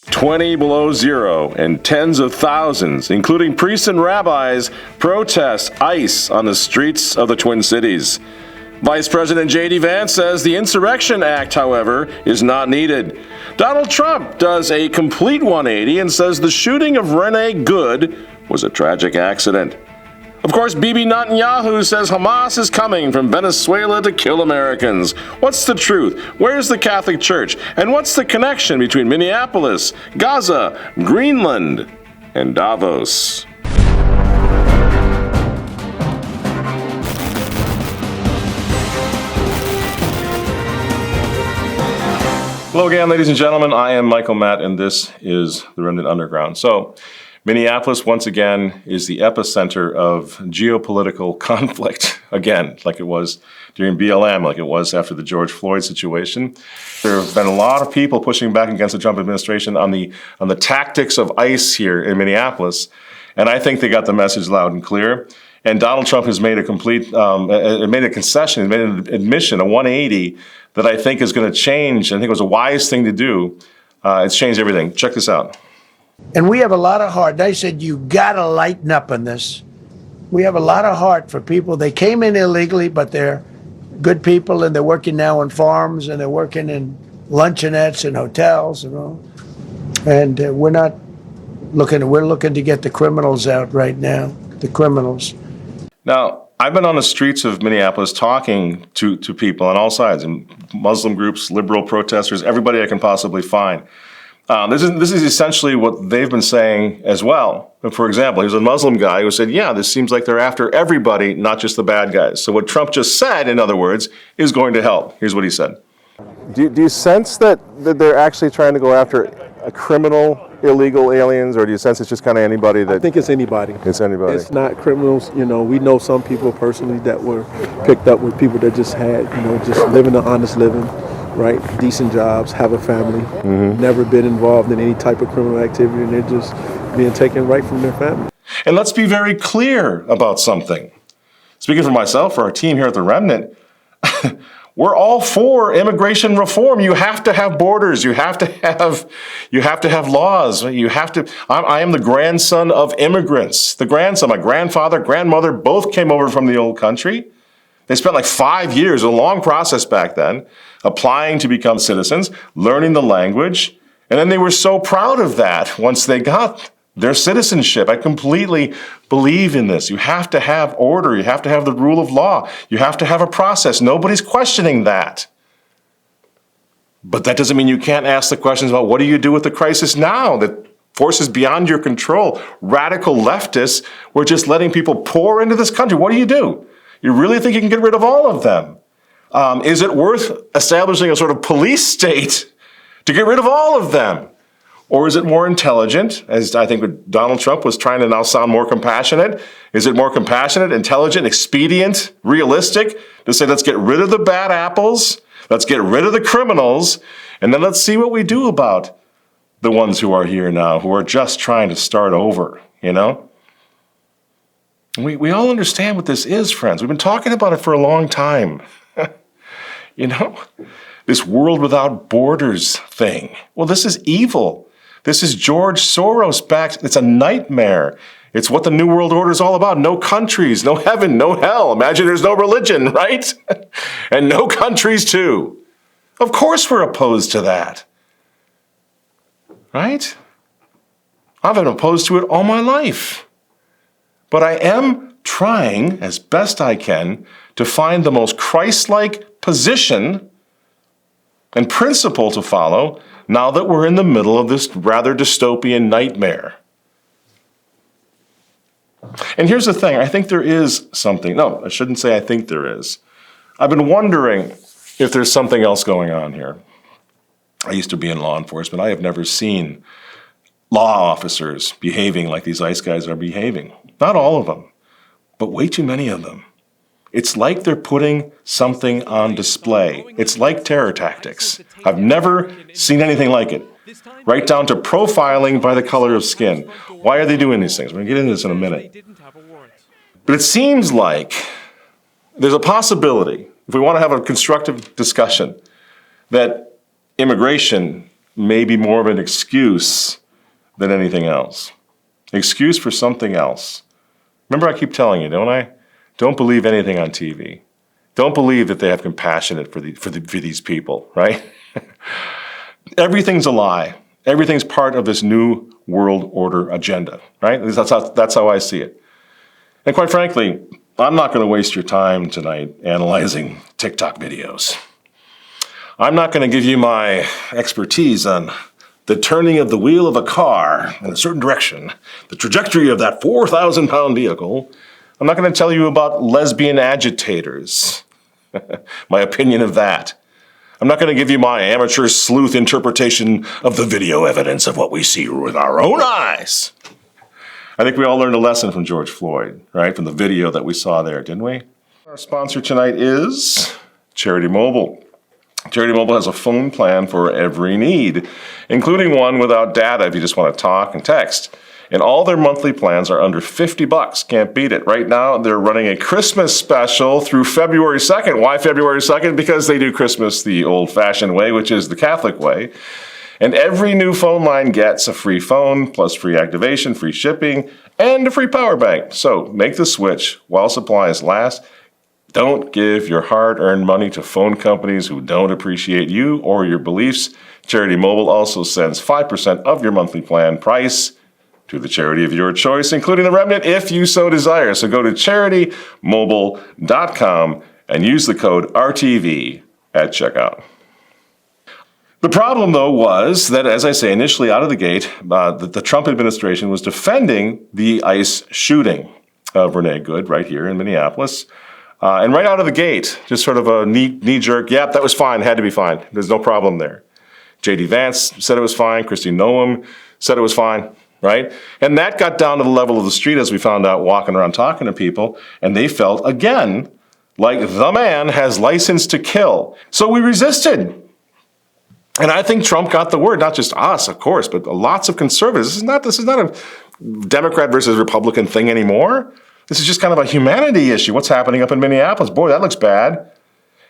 20 below zero and tens of thousands, including priests and rabbis, protest ICE on the streets of the Twin Cities. Vice President J.D. Vance says the Insurrection Act, however, is not needed. Donald Trump does a complete 180 and says the shooting of Renee Good was a tragic accident. Of course, Bibi Netanyahu says Hamas is coming from Venezuela to kill Americans. What's the truth? Where's the Catholic Church? And what's the connection between Minneapolis, Gaza, Greenland, and Davos? Hello again, ladies and gentlemen. I am Michael Matt, and this is the Remnant Underground. So, Minneapolis, once again, is the epicenter of geopolitical conflict, again, like it was during BLM, like it was after the George Floyd situation. There have been a lot of people pushing back against the Trump administration on the tactics of ICE here in Minneapolis, and I think they got the message loud and clear. And Donald Trump has made a made a concession, made an admission, a 180, that I think is going to change. I think it was a wise thing to do. It's changed everything. Check this out. And we have a lot of heart. They said, you got to lighten up on this. We have a lot of heart for people. They came in illegally, but they're good people, and they're working now on farms, and they're working in luncheonettes and hotels and all. And we're looking to get the criminals out right now, the criminals. Now, I've been on the streets of Minneapolis talking to people on all sides, and Muslim groups, liberal protesters, everybody I can possibly find. This is essentially what they've been saying as well. For example, here's a Muslim guy who said, yeah, this seems like they're after everybody, not just the bad guys. So what Trump just said, in other words, is going to help. Here's what he said. Do you sense that they're actually trying to go after a criminal, illegal aliens, or do you sense it's just kind of anybody that... I think it's anybody. It's anybody. It's not criminals. You know, we know some people personally that were picked up with people that just had, just living an honest living. Right, decent jobs, have a family, never been involved in any type of criminal activity, and they're just being taken right from their family. And let's be very clear about something. Speaking for myself, for our team here at the Remnant, we're all for immigration reform. You have to have borders. You have to have laws. I am the grandson of immigrants. My grandfather, grandmother, both came over from the old country. They spent like 5 years, a long process back then, applying to become citizens, learning the language, and then they were so proud of that once they got their citizenship. I completely believe in this. You have to have order. You have to have the rule of law. You have to have a process. Nobody's questioning that. But that doesn't mean you can't ask the questions about what do you do with the crisis now that forces beyond your control. Radical leftists were just letting people pour into this country. What do you do? You really think you can get rid of all of them? Is it worth establishing a sort of police state to get rid of all of them? Or is it more intelligent, as I think Donald Trump was trying to now sound more compassionate? Is it more compassionate, intelligent, expedient, realistic to say, let's get rid of the bad apples, let's get rid of the criminals, and then let's see what we do about the ones who are here now, who are just trying to start over, We all understand what this is, friends. We've been talking about it for a long time. This world without borders thing. Well, this is evil. This is George Soros backed. It's a nightmare. It's what the New World Order is all about. No countries, no heaven, no hell. Imagine there's no religion, right? And no countries too. Of course we're opposed to that. Right? I've been opposed to it all my life. But I am trying, as best I can, to find the most Christ-like position and principle to follow now that we're in the middle of this rather dystopian nightmare. And here's the thing. I think there is something. No, I shouldn't say I think there is. I've been wondering if there's something else going on here. I used to be in law enforcement. I have never seen law officers behaving like these ICE guys are behaving. Not all of them, but way too many of them. It's like they're putting something on display. It's like terror tactics. I've never seen anything like it. Right down to profiling by the color of skin. Why are they doing these things? We're going to get into this in a minute. But it seems like there's a possibility, if we want to have a constructive discussion, that immigration maybe more of an excuse than anything else. Excuse for something else. Remember, I keep telling you, don't I? Don't believe anything on TV. Don't believe that they have compassion for these people, right? Everything's a lie. Everything's part of this new world order agenda, right? That's how I see it. And quite frankly, I'm not going to waste your time tonight analyzing TikTok videos. I'm not going to give you my expertise on the turning of the wheel of a car in a certain direction, the trajectory of that 4,000-pound vehicle. I'm not going to tell you about lesbian agitators, my opinion of that. I'm not going to give you my amateur sleuth interpretation of the video evidence of what we see with our own eyes. I think we all learned a lesson from George Floyd, right? From the video that we saw there, didn't we? Our sponsor tonight is Charity Mobile. Charity Mobile has a phone plan for every need, including one without data if you just want to talk and text. And all their monthly plans are under $50. Can't beat it. Right now, they're running a Christmas special through February 2nd. Why February 2nd? Because they do Christmas the old-fashioned way, which is the Catholic way. And every new phone line gets a free phone, plus free activation, free shipping, and a free power bank. So make the switch while supplies last. Don't give your hard-earned money to phone companies who don't appreciate you or your beliefs. Charity Mobile also sends 5% of your monthly plan price to the charity of your choice, including the remnant, if you so desire. So go to CharityMobile.com and use the code RTV at checkout. The problem, though, was that, as I say, initially out of the gate, the Trump administration was defending the ICE shooting of Renee Good right here in Minneapolis. And right out of the gate, just sort of a knee-jerk, yep, that was fine, had to be fine. There's no problem there. J.D. Vance said it was fine. Kristi Noem said it was fine. Right? And that got down to the level of the street, as we found out walking around talking to people, and they felt, again, like the man has license to kill. So we resisted. And I think Trump got the word, not just us, of course, but lots of conservatives. This is not a Democrat versus Republican thing anymore. This is just kind of a humanity issue. What's happening up in Minneapolis? Boy, that looks bad.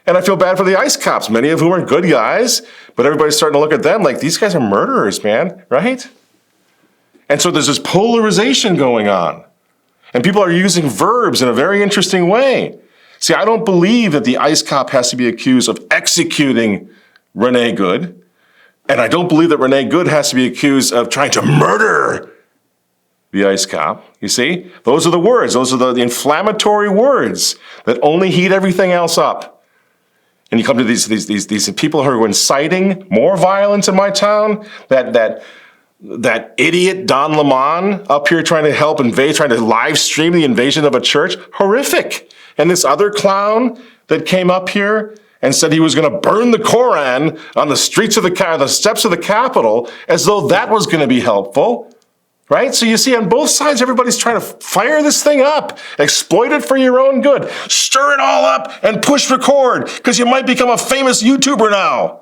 And I feel bad for the ICE cops, many of whom are good guys, but everybody's starting to look at them like, these guys are murderers, man, right? And so there's this polarization going on. And people are using verbs in a very interesting way. See, I don't believe that the ICE cop has to be accused of executing Renee Good. And I don't believe that Renee Good has to be accused of trying to murder the ICE cop. You see? Those are the words. Those are the inflammatory words that only heat everything else up. And you come to these people who are inciting more violence in my town, that idiot Don Lemon up here trying to help invade, trying to live stream the invasion of a church. Horrific. And this other clown that came up here and said he was going to burn the Koran on the streets of the steps of the Capitol, as though that was going to be helpful. Right? So you see, on both sides, everybody's trying to fire this thing up, exploit it for your own good, stir it all up and push record, because you might become a famous YouTuber now.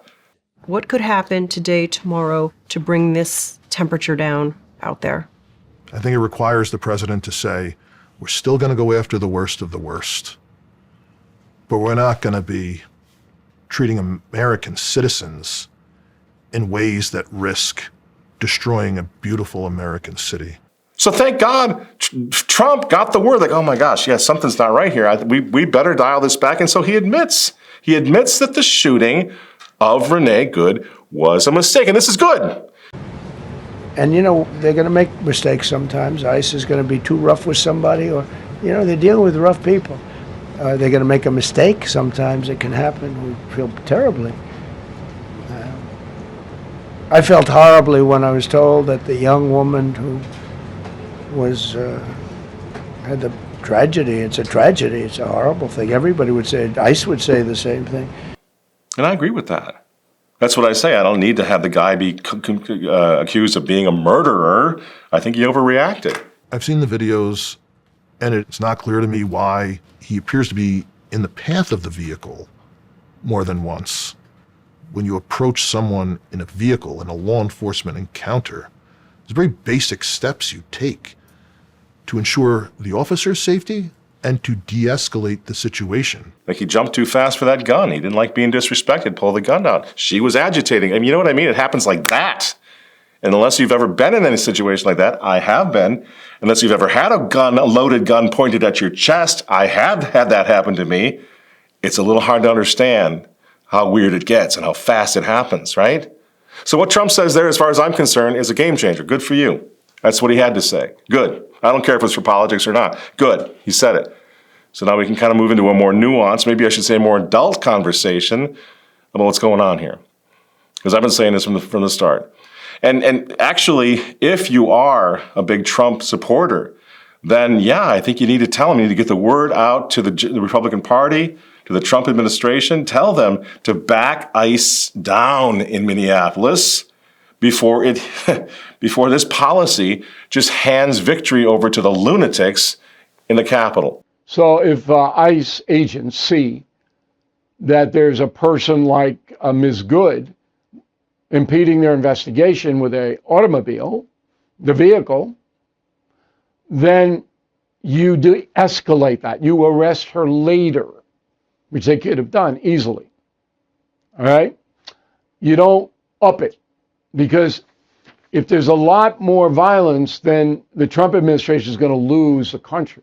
What could happen today, tomorrow, to bring this temperature down out there? I think it requires the president to say, we're still going to go after the worst of the worst, but we're not going to be treating American citizens in ways that risk destroying a beautiful American city. So thank God Trump got the word, like, oh my gosh, yes, something's not right here. We better dial this back. And so he admits that the shooting of Renee Good was a mistake. And this is good. And, they're going to make mistakes sometimes. ICE is going to be too rough with somebody, or, they're dealing with rough people. They're going to make a mistake sometimes. It can happen. We feel terribly. I felt horribly when I was told that the young woman who was had the tragedy. It's a tragedy. It's a horrible thing. Everybody would say, ICE would say the same thing. And I agree with that. That's what I say. I don't need to have the guy be accused of being a murderer. I think he overreacted. I've seen the videos, and it's not clear to me why he appears to be in the path of the vehicle more than once. When you approach someone in a vehicle in a law enforcement encounter, there's very basic steps you take to ensure the officer's safety and to de-escalate the situation. Like he jumped too fast for that gun. He didn't like being disrespected, pull the gun out. She was agitating. I mean, you know what I mean? It happens like that. And unless you've ever been in any situation like that, I have been. Unless you've ever had a loaded gun pointed at your chest, I have had that happen to me. It's a little hard to understand how weird it gets and how fast it happens, right? So what Trump says there, as far as I'm concerned, is a game changer. Good for you. That's what he had to say. Good. I don't care if it's for politics or not. Good. He said it. So now we can kind of move into a more nuanced, maybe I should say more adult conversation about what's going on here. Because I've been saying this from the start. And actually, if you are a big Trump supporter, then yeah, I think you need to tell them, you need to get the word out to the Republican Party, to the Trump administration, tell them to back ICE down in Minneapolis before this policy just hands victory over to the lunatics in the Capitol. So if ICE agents see that there's a person like Ms. Good impeding their investigation with an automobile, the vehicle, then you de-escalate that. You arrest her later, which they could have done easily. All right? You don't up it, because if there's a lot more violence, then the Trump administration is going to lose the country.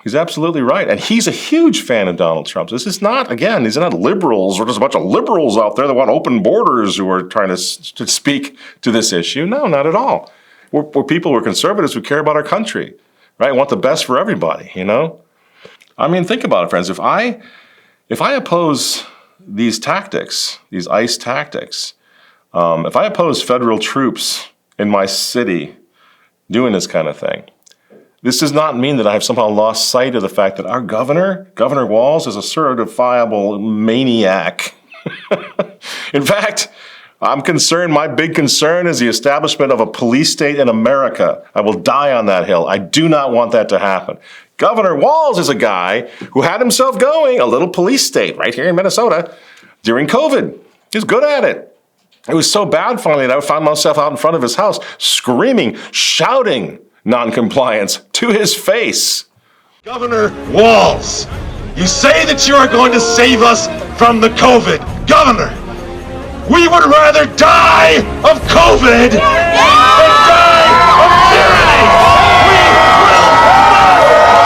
He's absolutely right. And he's a huge fan of Donald Trump. This is not, again, these are not liberals, or there's a bunch of liberals out there that want open borders who are trying to speak to this issue. No, not at all. We're people, we're conservatives who care about our country, right? Want the best for everybody, you know? I mean, think about it, friends. If I oppose these tactics, these ICE tactics, if I oppose federal troops in my city doing this kind of thing, this does not mean that I have somehow lost sight of the fact that our Governor Walz, is a certifiable maniac. In fact, I'm concerned, my big concern is the establishment of a police state in America. I will die on that hill. I do not want that to happen. Governor Walz is a guy who had himself going a little police state right here in Minnesota during COVID. He's good at it. It was so bad finally that I found myself out in front of his house screaming, shouting non-compliance to his face. Governor Walz, you say that you are going to save us from the COVID. Governor, we would rather die of COVID than die of tyranny. We will not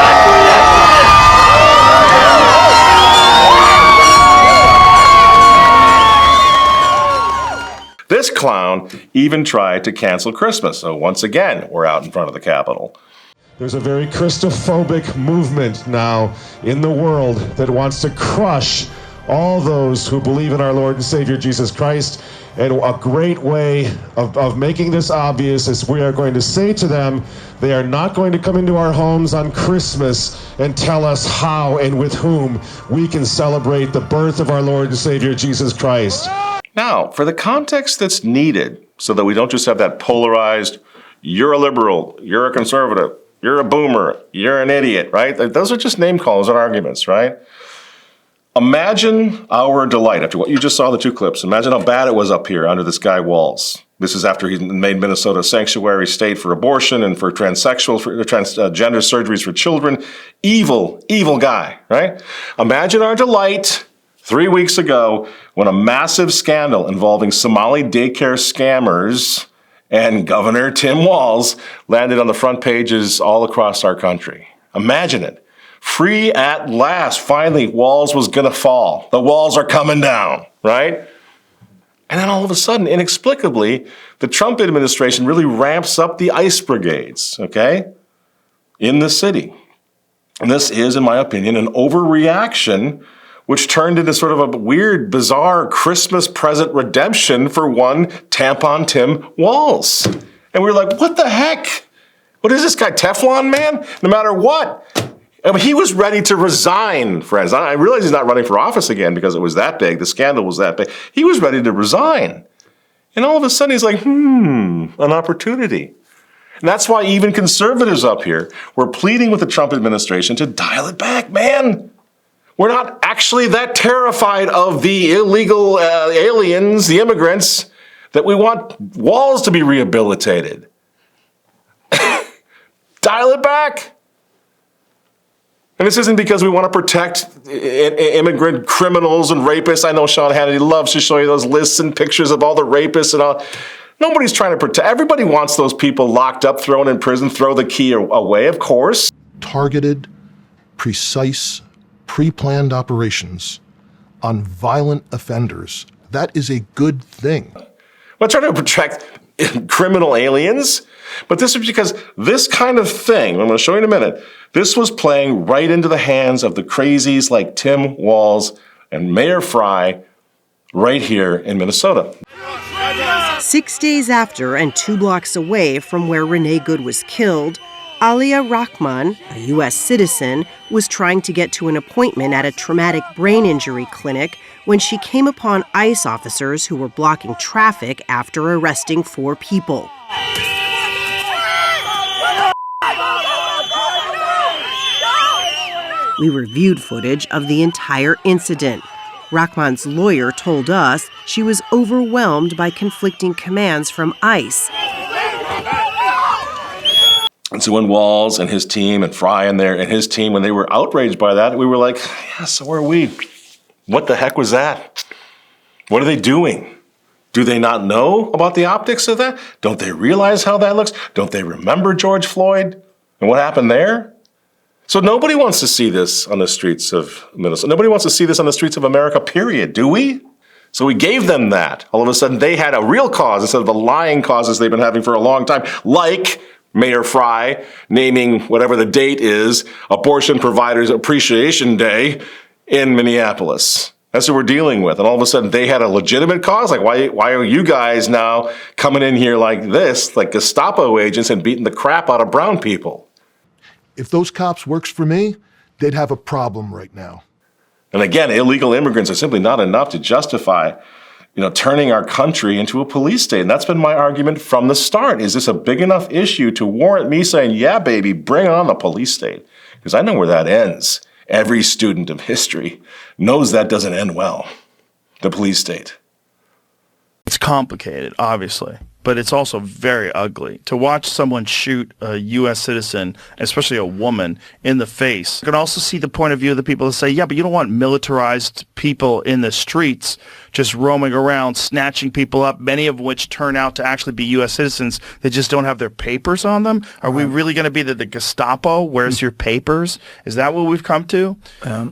acquiesce. This clown even tried to cancel Christmas. So once again, we're out in front of the Capitol. There's a very Christophobic movement now in the world that wants to crush all those who believe in our Lord and Savior Jesus Christ. And a great way of making this obvious is we are going to say to them, they are not going to come into our homes on Christmas and tell us how and with whom we can celebrate the birth of our Lord and Savior Jesus Christ. Now, for the context that's needed, so that we don't just have that polarized, you're a liberal, you're a conservative, you're a boomer, you're an idiot, right? Those are just name calls and arguments, right? Imagine our delight after what you just saw, the two clips. Imagine how bad it was up here under this guy Walz. This is after he made Minnesota a sanctuary state for abortion and for transgender surgeries for children. Evil, evil guy, right? Imagine our delight 3 weeks ago when a massive scandal involving Somali daycare scammers and Governor Tim Walz landed on the front pages all across our country. Imagine it. Free at last. Finally, Walz was going to fall. The walls are coming down, right? And then all of a sudden, inexplicably, the Trump administration really ramps up the ICE brigades, okay, in the city. And this is, in my opinion, an overreaction which turned into sort of a weird, bizarre Christmas present redemption for one Tampon Tim Walz. And we were like, what the heck? What is this guy, Teflon Man? No matter what. I mean, he was ready to resign, friends. I realize he's not running for office again because it was that big. The scandal was that big. He was ready to resign. And all of a sudden he's like, an opportunity. And that's why even conservatives up here were pleading with the Trump administration to dial it back, man. We're not actually that terrified of the illegal aliens, the immigrants, that we want Walz to be rehabilitated. Dial it back. And this isn't because we want to protect immigrant criminals and rapists. I know Sean Hannity loves to show you those lists and pictures of all the rapists and all. Nobody's trying to protect. Everybody wants those people locked up, thrown in prison, throw the key away, of course. Targeted, precise, pre-planned operations on violent offenders. That is a good thing. I'm not trying to protect criminal aliens, but this is because this kind of thing, I'm going to show you in a minute, this was playing right into the hands of the crazies like Tim Walz and Mayor Fry right here in Minnesota. 6 days after and 2 blocks away from where Renee Good was killed, Alia Rahman, a U.S. citizen, was trying to get to an appointment at a traumatic brain injury clinic when she came upon ICE officers who were blocking traffic after arresting 4 people. We reviewed footage of the entire incident. Rahman's lawyer told us she was overwhelmed by conflicting commands from ICE. And so when Walz and his team and Fry and his team, when they were outraged by that, we were like, yeah, so are we. What the heck was that? What are they doing? Do they not know about the optics of that? Don't they realize how that looks? Don't they remember George Floyd and what happened there? So nobody wants to see this on the streets of Minnesota. Nobody wants to see this on the streets of America, period, do we? So we gave them that. All of a sudden, they had a real cause instead of the lying causes they've been having for a long time, like Mayor Fry naming whatever the date is, Abortion Providers Appreciation Day in Minneapolis. That's what we're dealing with. And all of a sudden, they had a legitimate cause. Like, why are you guys now coming in here like this, like Gestapo agents, and beating the crap out of brown people? If those cops works for me, they'd have a problem right now. And again, illegal immigrants are simply not enough to justify, turning our country into a police state. And that's been my argument from the start. Is this a big enough issue to warrant me saying, yeah, baby, bring on the police state? Because I know where that ends. Every student of history knows that doesn't end well. The police state. It's complicated, obviously, but it's also very ugly. To watch someone shoot a U.S. citizen, especially a woman, in the face. You can also see the point of view of the people that say, yeah, but you don't want militarized people in the streets just roaming around, snatching people up, many of which turn out to actually be U.S. citizens that just don't have their papers on them. Are we really going to be the Gestapo? Where's your papers? Is that what we've come to?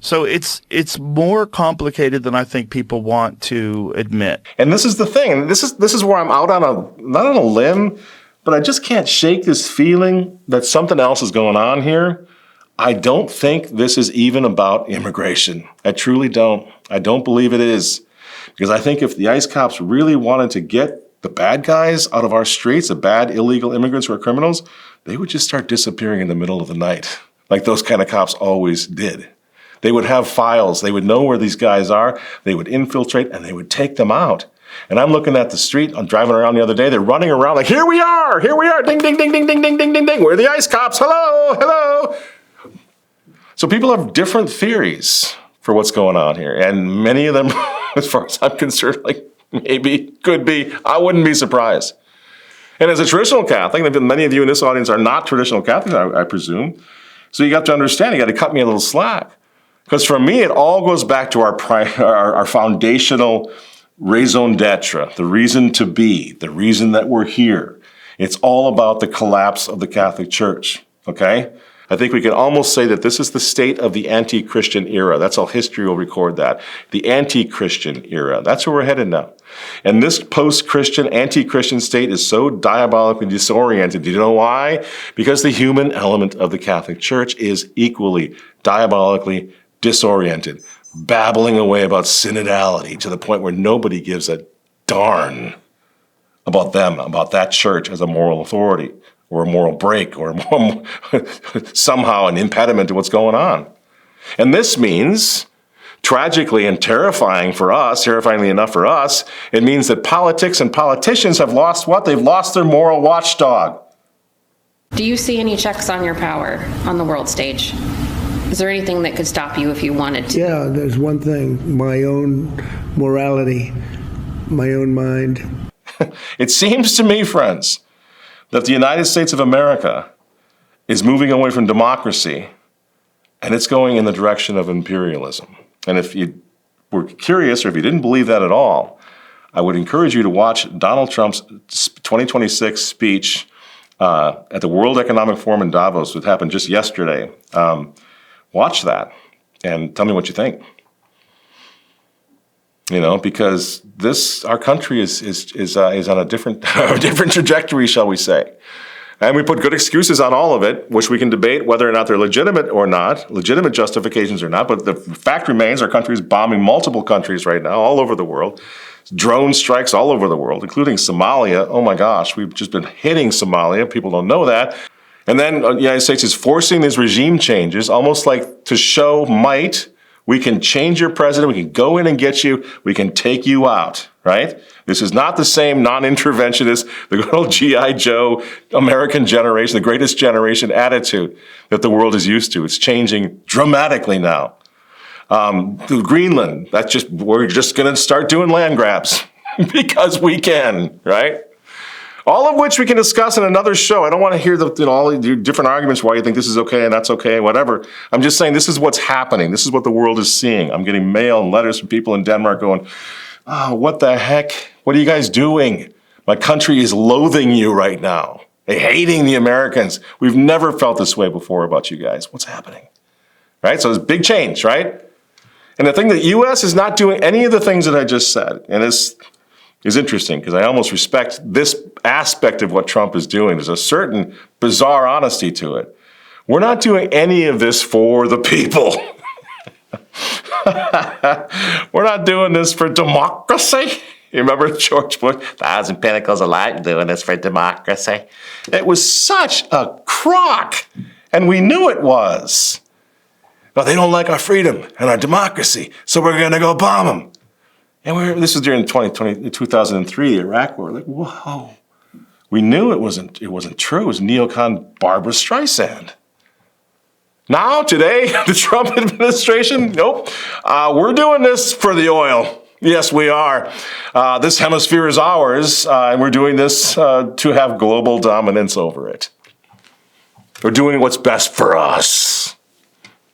So it's more complicated than I think people want to admit. And this is the thing. And this is where I'm out on not on a limb, but I just can't shake this feeling that something else is going on here. I don't think this is even about immigration. I truly don't. I don't believe it is. Because I think if the ICE cops really wanted to get the bad guys out of our streets, the bad illegal immigrants who are criminals, they would just start disappearing in the middle of the night, like those kind of cops always did. They would have files. They would know where these guys are. They would infiltrate, and they would take them out. And I'm looking at the street. I'm driving around the other day. They're running around like, here we are. Ding, ding, ding, ding, ding, ding, ding, ding, ding. We're the ICE cops. Hello, hello. So people have different theories for what's going on here. And many of them, as far as I'm concerned, like maybe, could be. I wouldn't be surprised. And as a traditional Catholic, many of you in this audience are not traditional Catholics, I presume. So you got to understand, you got to cut me a little slack. Because for me, it all goes back to our foundational raison d'etre, the reason to be, the reason that we're here. It's all about the collapse of the Catholic Church, okay? I think we can almost say that this is the state of the anti-Christian era. That's how history will record that. The anti-Christian era. That's where we're headed now. And this post-Christian, anti-Christian state is so diabolically disoriented. Do you know why? Because the human element of the Catholic Church is equally diabolically disoriented, babbling away about synodality to the point where nobody gives a darn about them, about that church as a moral authority or a moral break or somehow an impediment to what's going on. And this means, tragically and terrifyingly enough for us, it means that politics and politicians have lost what? They've lost their moral watchdog. Do you see any checks on your power on the world stage? Is there anything that could stop you if you wanted to? Yeah, there's one thing, my own morality, my own mind. It seems to me, friends, that the United States of America is moving away from democracy And it's going in the direction of imperialism. And if you were curious, or if you didn't believe that at all, I would encourage you to watch Donald Trump's 2026 speech at the World Economic Forum in Davos, which happened just yesterday. Watch that and tell me what you think. Because our country is on a different trajectory, shall we say. And we put good excuses on all of it, which we can debate whether or not they're legitimate or not, legitimate justifications or not. But the fact remains our country is bombing multiple countries right now, all over the world. Drone strikes all over the world, including Somalia. Oh my gosh, we've just been hitting Somalia. People don't know that. And then the United States is forcing these regime changes, almost like to show might. We can change your president. We can go in and get you. We can take you out, right? This is not the same non-interventionist, the good old G.I. Joe, American generation, the greatest generation attitude that the world is used to. It's changing dramatically now. Greenland, we're just going to start doing land grabs because we can, right? All of which we can discuss in another show. I don't want to hear all the different arguments why you think this is okay and that's okay, whatever. I'm just saying this is what's happening. This is what the world is seeing. I'm getting mail and letters from people in Denmark going, oh, what the heck? What are you guys doing? My country is loathing you right now. They're hating the Americans. We've never felt this way before about you guys. What's happening? Right? So it's a big change, right? And the thing that the U.S. is not doing any of the things that I just said, and this is interesting because I almost respect this aspect of what Trump is doing. There's a certain bizarre honesty to it. We're not doing any of this for the people. We're not doing this for democracy. You remember George Bush? 1,000 Pinnacles of Light doing this for democracy. It was such a crock, and we knew it was. But they don't like our freedom and our democracy, so we're going to go bomb them. And this was during 2003, the Iraq War. Like, whoa. We knew it wasn't true. It was neocon Barbara Streisand. Now, today, the Trump administration, nope. We're doing this for the oil. Yes, we are. This hemisphere is ours, and we're doing this to have global dominance over it. We're doing what's best for us.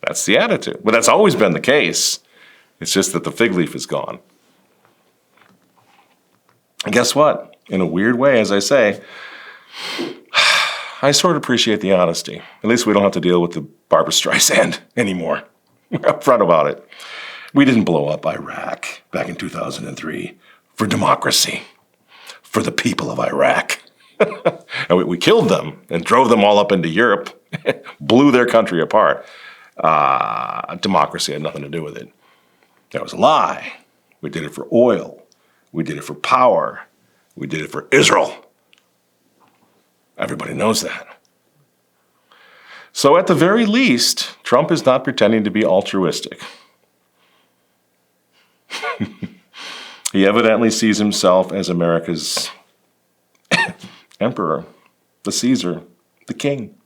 That's the attitude. But that's always been the case. It's just that the fig leaf is gone. And guess what? In a weird way, as I say, I sort of appreciate the honesty. At least we don't have to deal with the Barbara Streisand anymore. We're upfront about it. We didn't blow up Iraq back in 2003 for democracy, for the people of Iraq. And we killed them and drove them all up into Europe, blew their country apart. Democracy had nothing to do with it. That was a lie. We did it for oil. We did it for power. We did it for Israel. Everybody knows that. So at the very least, Trump is not pretending to be altruistic. He evidently sees himself as America's emperor, the Caesar, the king.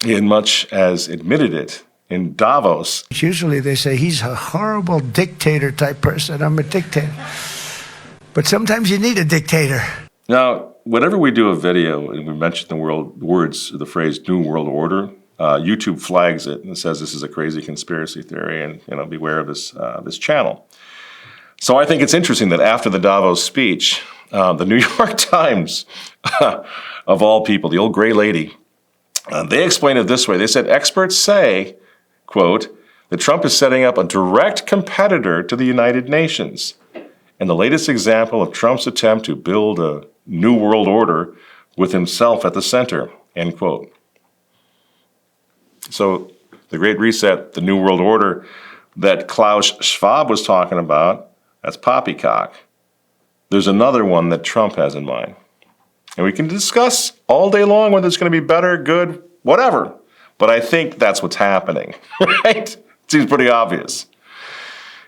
He had much as admitted it in Davos. Usually they say he's a horrible dictator type person. I'm a dictator. But sometimes you need a dictator. Now, whenever we do a video and we mention the phrase New World Order, YouTube flags it and says this is a crazy conspiracy theory and beware of this channel. So I think it's interesting that after the Davos speech, the New York Times, of all people, the old gray lady, they explained it this way. They said, experts say, quote, that Trump is setting up a direct competitor to the United Nations. And the latest example of Trump's attempt to build a new world order with himself at the center, end quote. So the Great Reset, the New World Order that Klaus Schwab was talking about, that's poppycock. There's another one that Trump has in mind. And we can discuss all day long whether it's going to be better, good, whatever. But I think that's what's happening, right? Seems pretty obvious.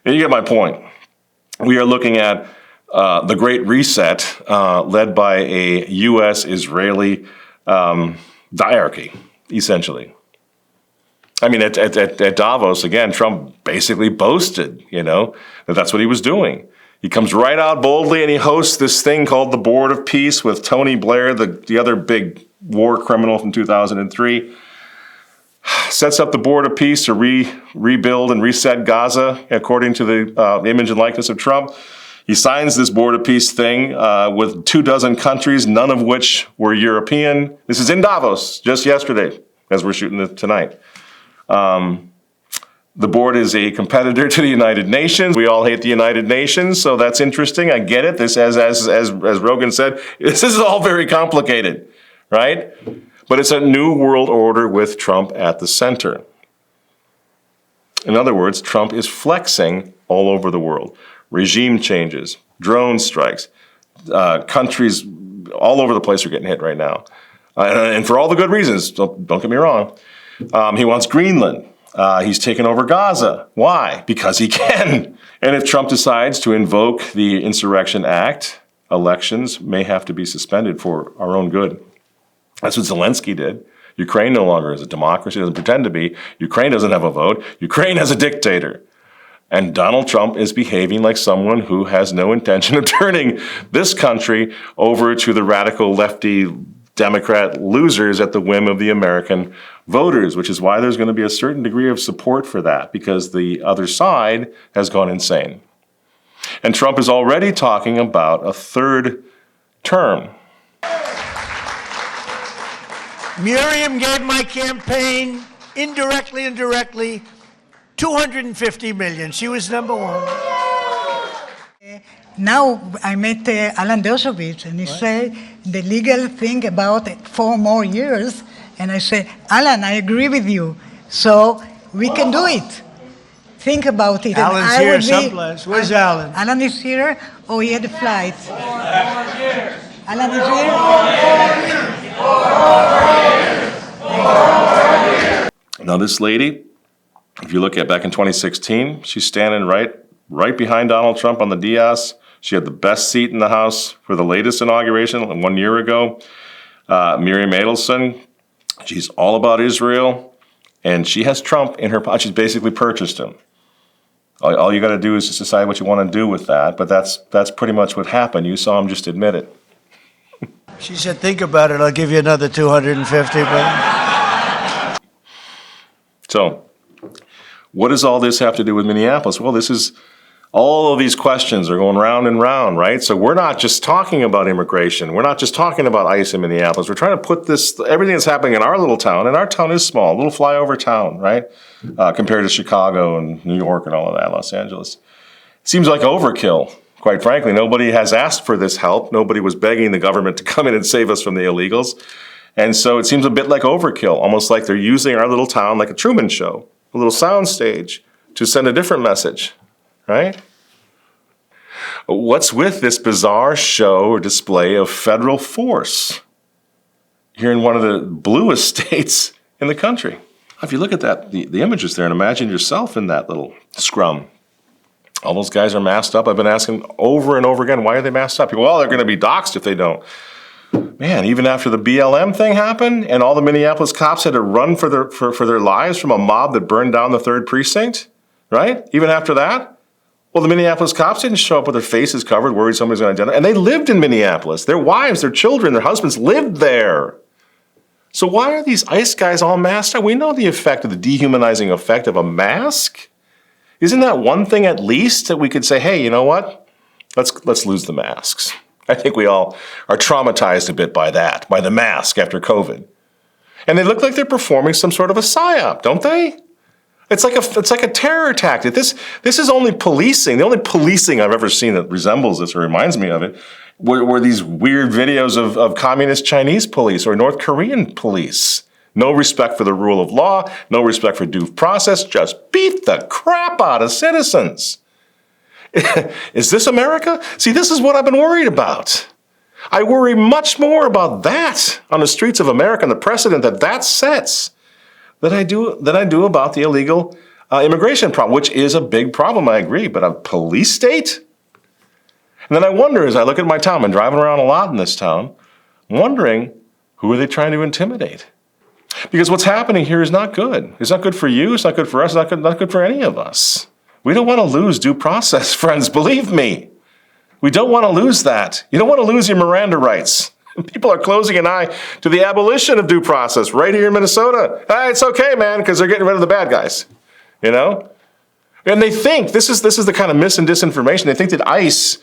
And you get my point. We are looking at the Great Reset led by a U.S.-Israeli diarchy, essentially. I mean, at Davos, again, Trump basically boasted, that that's what he was doing. He comes right out boldly and he hosts this thing called the Board of Peace with Tony Blair, the other big war criminal from 2003. sets up the board of peace to rebuild and reset Gaza, according to the image and likeness of Trump. He signs this board of peace thing with 24 countries, none of which were European. This is in Davos, just yesterday, as we're shooting this tonight. The board is a competitor to the United Nations. We all hate the United Nations, so that's interesting. I get it. This, as Rogan said, this is all very complicated, right? But it's a new world order with Trump at the center. In other words, Trump is flexing all over the world. Regime changes, drone strikes, countries all over the place are getting hit right now. And for all the good reasons, don't get me wrong. He wants Greenland. He's taken over Gaza. Why? Because he can. And if Trump decides to invoke the Insurrection Act, elections may have to be suspended for our own good. That's what Zelensky did. Ukraine no longer is a democracy, doesn't pretend to be. Ukraine doesn't have a vote. Ukraine has a dictator. And Donald Trump is behaving like someone who has no intention of turning this country over to the radical lefty Democrat losers at the whim of the American voters, which is why there's going to be a certain degree of support for that, because the other side has gone insane. And Trump is already talking about a third term. Miriam gave my campaign, indirectly and directly, $250 million. She was number one. Now I met Alan Dershowitz, and he said the legal thing about 4 more years. And I said, Alan, I agree with you. So we can do it. Think about it. Alan's here someplace. Where's Alan? Alan is here. Oh, he had a flight. 4 years. Alan is here. 4 years. Now this lady, if you look at back in 2016, she's standing right behind Donald Trump on the dais. She had the best seat in the House for the latest inauguration 1 year ago. Miriam Adelson, she's all about Israel, and she has Trump in her pocket. She's basically purchased him. All you got to do is just decide what you want to do with that, but that's pretty much what happened. You saw him just admit it. She said, think about it, I'll give you another $250 million. So, what does all this have to do with Minneapolis? Well, all of these questions are going round and round, right? So we're not just talking about immigration. We're not just talking about ICE in Minneapolis. We're trying to put everything that's happening in our little town, and our town is small, a little flyover town, right? Compared to Chicago and New York and all of that, Los Angeles. It seems like overkill, quite frankly. Nobody has asked for this help. Nobody was begging the government to come in and save us from the illegals. And so it seems a bit like overkill, almost like they're using our little town like a Truman Show, a little soundstage to send a different message, right? What's with this bizarre show or display of federal force here in one of the bluest states in the country? If you look at that, the images there, and imagine yourself in that little scrum. All those guys are masked up. I've been asking over and over again, why are they masked up? Well, they're going to be doxxed if they don't. Man, even after the BLM thing happened and all the Minneapolis cops had to run for their lives from a mob that burned down the 3rd precinct, right? Even after that? Well, the Minneapolis cops didn't show up with their faces covered, worried somebody's going to identify. And they lived in Minneapolis. Their wives, their children, their husbands lived there. So why are these ICE guys all masked up? We know the effect of the dehumanizing effect of a mask. Isn't that one thing at least that we could say, hey, you know what? Let's lose the masks. I think we all are traumatized a bit by that, by the mask after COVID. And they look like they're performing some sort of a psyop, don't they? It's like a terror tactic. This is only policing. The only policing I've ever seen that resembles this or reminds me of it were these weird videos of communist Chinese police or North Korean police. No respect for the rule of law, no respect for due process, just beat the crap out of citizens. Is this America? See, this is what I've been worried about. I worry much more about that on the streets of America and the precedent that sets than I do about the illegal immigration problem, which is a big problem, I agree, but a police state? And then I wonder, as I look at my town, I'm driving around a lot in this town, I'm wondering, who are they trying to intimidate? Because what's happening here is not good. It's not good for you, it's not good for us, it's not good for any of us. We don't want to lose due process, friends, believe me. We don't want to lose that. You don't want to lose your Miranda rights. People are closing an eye to the abolition of due process right here in Minnesota. It's okay, man, because they're getting rid of the bad guys, you know? And they think, this is the kind of mis and disinformation, they think that ICE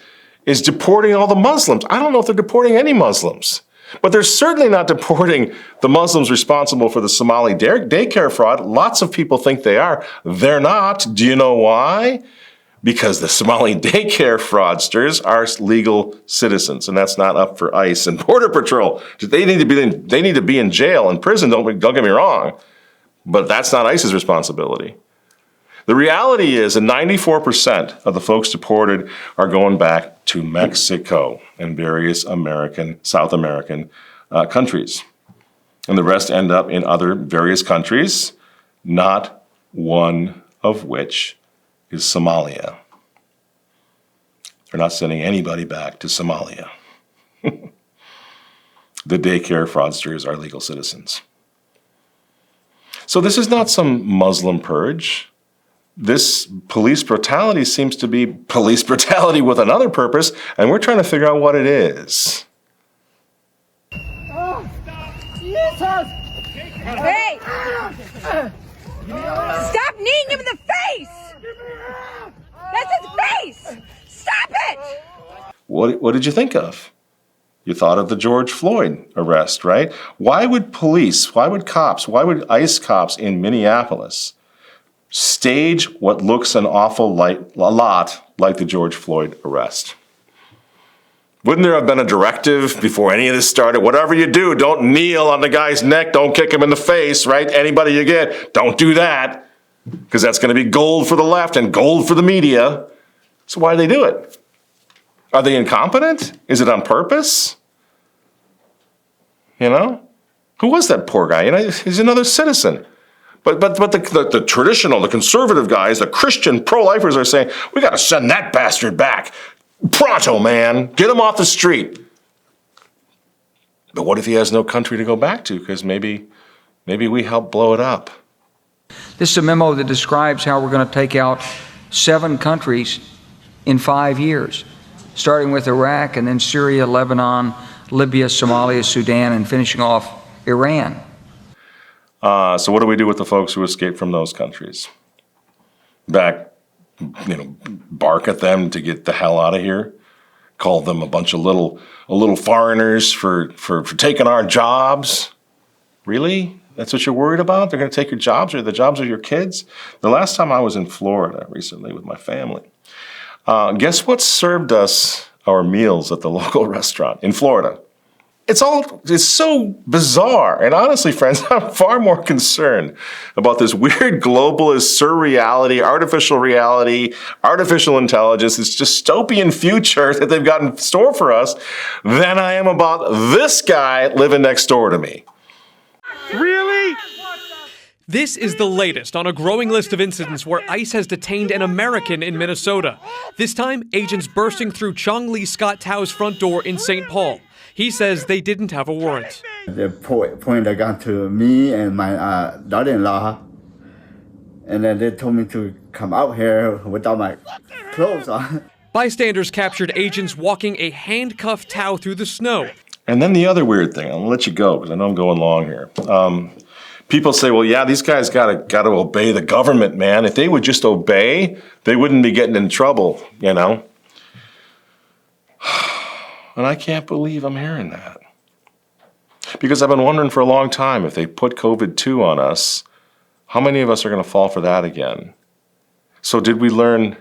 is deporting all the Muslims. I don't know if they're deporting any Muslims. But they're certainly not deporting the Muslims responsible for the Somali daycare fraud. Lots of people think they are. They're not. Do you know why? Because the Somali daycare fraudsters are legal citizens, and that's not up for ICE and Border Patrol. They need to be in jail and prison, don't get me wrong. But that's not ICE's responsibility. The reality is that 94% of the folks deported are going back to Mexico and various South American countries. And the rest end up in other various countries, not one of which is Somalia. They're not sending anybody back to Somalia. The daycare fraudsters are legal citizens. So this is not some Muslim purge. This police brutality seems to be police brutality with another purpose, and we're trying to figure out what it is. Hey! Stop kneeing him in the face! That's his face! Stop it! What did you think of? You thought of the George Floyd arrest, right? Why would ICE cops in Minneapolis stage what looks a lot like the George Floyd arrest? Wouldn't there have been a directive before any of this started? Whatever you do, don't kneel on the guy's neck, don't kick him in the face, right? Anybody you get, don't do that, because that's going to be gold for the left and gold for the media. So why do they do it? Are they incompetent? Is it on purpose? You know? Who was that poor guy? You know, he's another citizen. But the traditional, the conservative guys, the Christian pro-lifers are saying, we got to send that bastard back. Pronto, man. Get him off the street. But what if he has no country to go back to? Because maybe we helped blow it up. This is a memo that describes how we're going to take out 7 countries in 5 years, starting with Iraq and then Syria, Lebanon, Libya, Somalia, Sudan, and finishing off Iran. So what do we do with the folks who escape from those countries? Bark at them to get the hell out of here? Call them a bunch of little foreigners for taking our jobs? Really? That's what you're worried about? They're going to take your jobs or the jobs of your kids? The last time I was in Florida recently with my family, guess what served us our meals at the local restaurant in Florida? It's so bizarre. And honestly, friends, I'm far more concerned about this weird globalist surreality, artificial reality, artificial intelligence, this dystopian future that they've got in store for us than I am about this guy living next door to me. Really? This is the latest on a growing list of incidents where ICE has detained an American in Minnesota. This time, agents bursting through Chung Lee Scott Tao's front door in St. Paul. He says they didn't have a warrant. They pointed a gun to me and my daughter-in-law, and then they told me to come out here without my clothes on. Bystanders captured agents walking a handcuffed Tao through the snow. And then the other weird thing, I'm gonna let you go because I know I'm going long here. People say, well, yeah, these guys gotta obey the government, man. If they would just obey, they wouldn't be getting in trouble, you know? And I can't believe I'm hearing that. Because I've been wondering for a long time, if they put COVID-2 on us, how many of us are going to fall for that again? So did we learn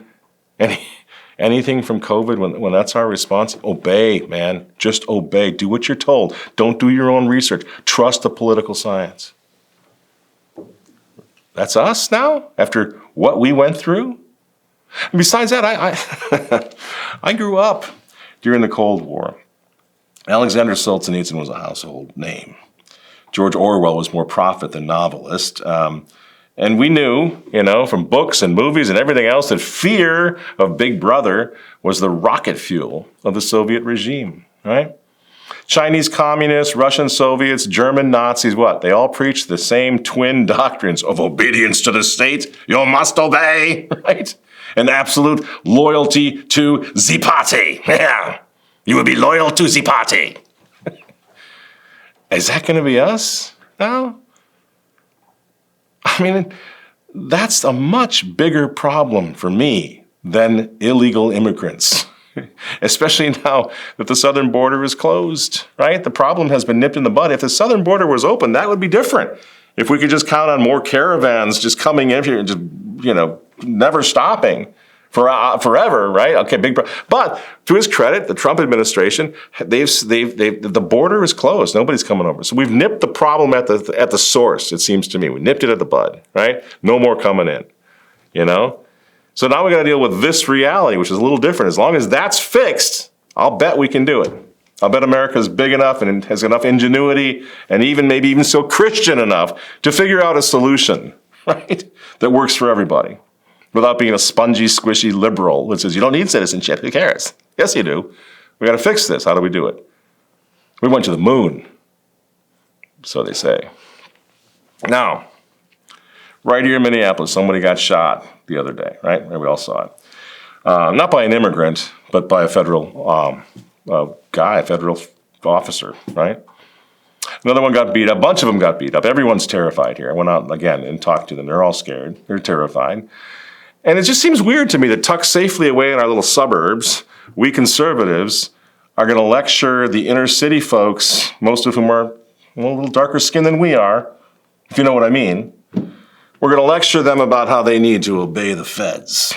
anything from COVID when that's our response? Obey, man. Just obey. Do what you're told. Don't do your own research. Trust the political science. That's us now, after what we went through? And besides that, I grew up during the Cold War. Alexander Solzhenitsyn was a household name. George Orwell was more prophet than novelist. And we knew, from books and movies and everything else, that fear of Big Brother was the rocket fuel of the Soviet regime, right? Chinese communists, Russian Soviets, German Nazis, what? They all preached the same twin doctrines of obedience to the state. You must obey, right? And absolute loyalty to the party. Yeah, you will be loyal to the party. Is that going to be us now? I mean, that's a much bigger problem for me than illegal immigrants, especially now that the southern border is closed, right? The problem has been nipped in the bud. If the southern border was open, that would be different. If we could just count on more caravans just coming in here and just, never stopping forever, right? Okay, but to his credit, the Trump administration, the border is closed. Nobody's coming over. So we've nipped the problem at the source, it seems to me. We nipped it at the bud, right? No more coming in, So now we got to deal with this reality, which is a little different. As long as that's fixed, I'll bet we can do it. I'll bet America's big enough and has enough ingenuity and maybe even so Christian enough to figure out a solution, right, that works for everybody without being a spongy, squishy liberal that says, you don't need citizenship, who cares? Yes, you do. We got to fix this. How do we do it? We went to the moon, so they say. Now, right here in Minneapolis, somebody got shot the other day, right? We all saw it. Not by an immigrant, but by a federal guy, a federal officer, right? Another one got beat up. A bunch of them got beat up. Everyone's terrified here. I went out again and talked to them. They're all scared. They're terrified. And it just seems weird to me that tucked safely away in our little suburbs, we conservatives are going to lecture the inner city folks, most of whom are a little darker skinned than we are, if you know what I mean. We're going to lecture them about how they need to obey the feds.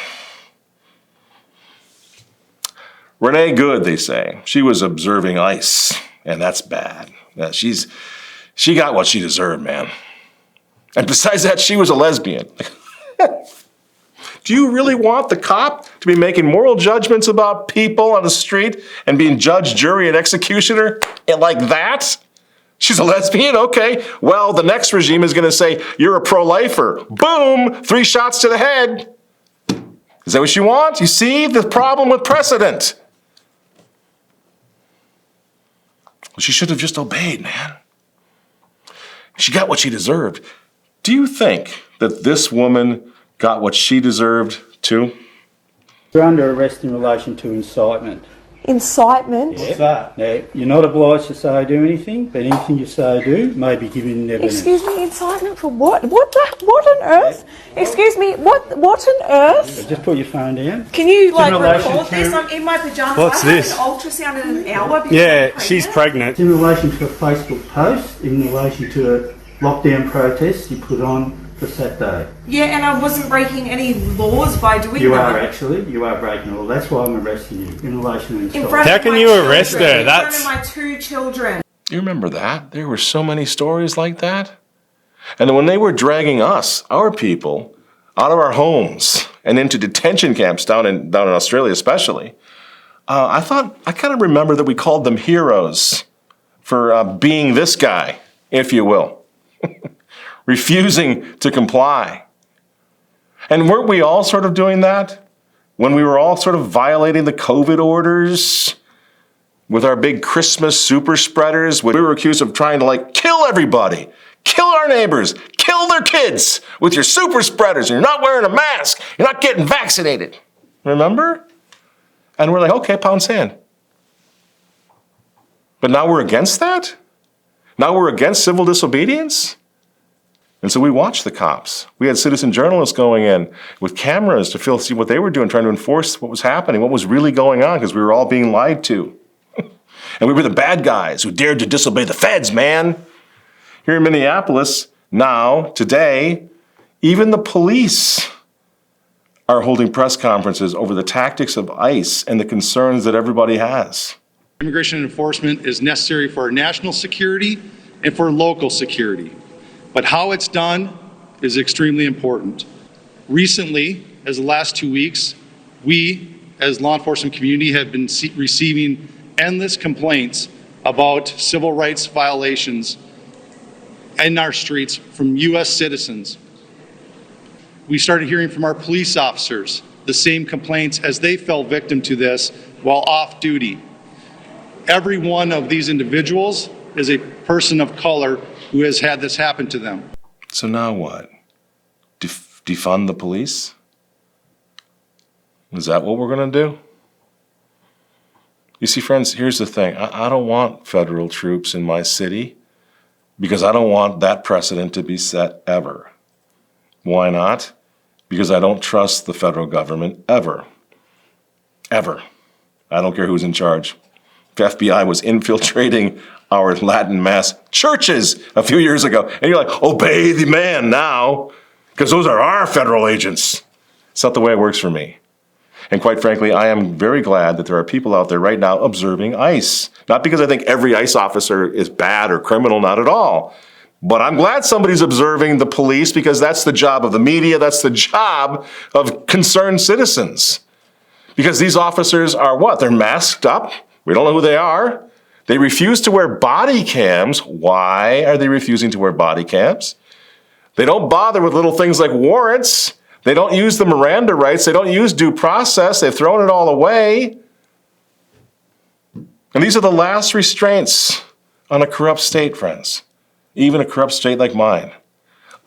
Renee Good, they say, she was observing ICE, and that's bad. She got what she deserved, man. And besides that, she was a lesbian. Do you really want the cop to be making moral judgments about people on the street and being judge, jury, and executioner like that? She's a lesbian? Okay. Well, the next regime is going to say, you're a pro-lifer. Boom! 3 shots to the head. Is that what you want? You see the problem with precedent. She should have just obeyed, man. She got what she deserved. Do you think that this woman got what she deserved too? You're under arrest in relation to incitement. Incitement? Yeah. Now, you're not obliged to say or do anything, but anything you say or do may be given evidence. Excuse me, incitement for what? What on earth? Yeah. Excuse me, what on earth? Just put your phone down. Can you record this? I'm in my pajamas. What's this? I had an ultrasound in an hour. Yeah, she's pregnant. In relation to a Facebook post, in relation to a lockdown protest you put on for Saturday. Yeah, and I wasn't breaking any laws by doing that. You are actually. You are breaking law. That's why I'm arresting you in relation to incitement. How can you arrest her? That's in front of my 2 children. You remember that? There were so many stories like that. And when they were dragging us, our people, out of our homes and into detention camps down in Australia especially, I kind of remember that we called them heroes for being this guy, if you will. Refusing to comply. And weren't we all sort of doing that? When we were all sort of violating the COVID orders with our big Christmas super spreaders, when we were accused of trying to kill everybody, kill our neighbors, kill their kids with your super spreaders, and you're not wearing a mask, you're not getting vaccinated. Remember? And we're like, okay, pound sand. But now we're against that? Now we're against civil disobedience? And so we watched the cops. We had citizen journalists going in with cameras to see what they were doing, trying to enforce what was happening, what was really going on, because we were all being lied to. And we were the bad guys who dared to disobey the feds, man. Here in Minneapolis, now, today, even the police are holding press conferences over the tactics of ICE and the concerns that everybody has. Immigration enforcement is necessary for our national security and for local security. But how it's done is extremely important. Recently, as the last 2 weeks, we, as law enforcement community, have been receiving endless complaints about civil rights violations in our streets from U.S. citizens. We started hearing from our police officers the same complaints as they fell victim to this while off duty. Every one of these individuals is a person of color who has had this happen to them. So now what? Defund the police? Is that what we're going to do? You see, friends, here's the thing. I don't want federal troops in my city because I don't want that precedent to be set ever. Why not? Because I don't trust the federal government ever. Ever. I don't care who's in charge. The FBI was infiltrating our Latin Mass churches a few years ago. And you're like, obey the man now, because those are our federal agents. It's not the way it works for me. And quite frankly, I am very glad that there are people out there right now observing ICE. Not because I think every ICE officer is bad or criminal, not at all. But I'm glad somebody's observing the police, because that's the job of the media, that's the job of concerned citizens. Because these officers are what? They're masked up. We don't know who they are. They refuse to wear body cams. Why are they refusing to wear body cams? They don't bother with little things like warrants. They don't use the Miranda rights. They don't use due process. They've thrown it all away. And these are the last restraints on a corrupt state, friends. Even a corrupt state like mine.